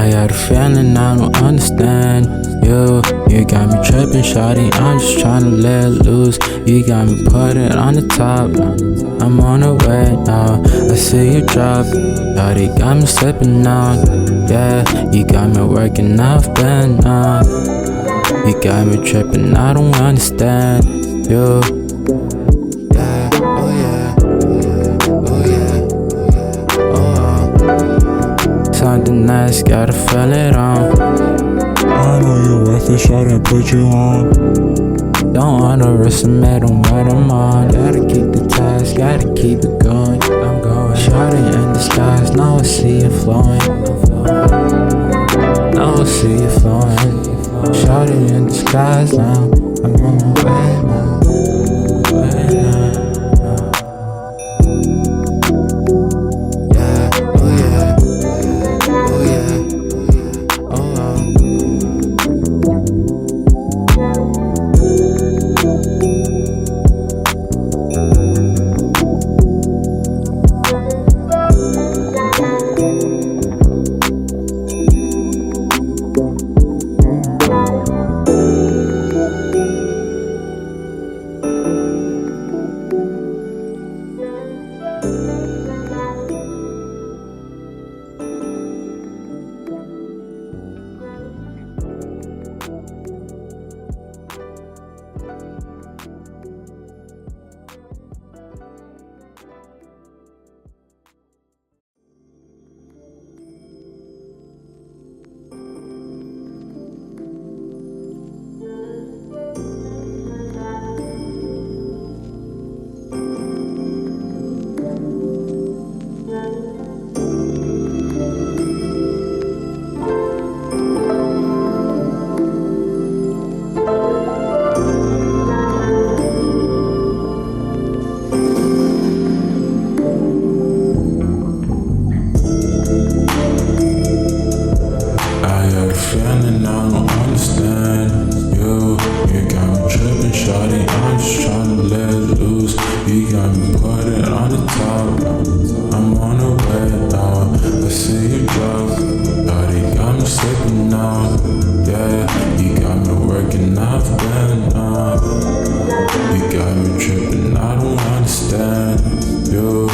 I got a feeling I don't understand you. You got me tripping, shawty, I'm just tryna let loose. You got me put it on the top, I'm on the way now. I see you drop, shawty got me slipping out. Yeah, you got me working off been on. You got me tripping, I don't understand you. Yeah, oh yeah, oh yeah, oh. Something nice, gotta feel it on. I know you're worth it, so I put you on. Don't underestimate on what I'm on. Gotta keep the task, gotta keep it going. I'm going shorty in the skies, now I see you flowing. Now I see you flowing. Shorty in the skies now, I'm on my way now. Yeah, oh yeah, oh yeah, oh Feeling I don't understand you. You got me tripping, shawty, I'm just tryna let loose. You got me put it on the top, I'm on the way now. I see you drop, shawty got me slipping out. Yeah, you got me working off been up. You got me tripping, I don't understand you.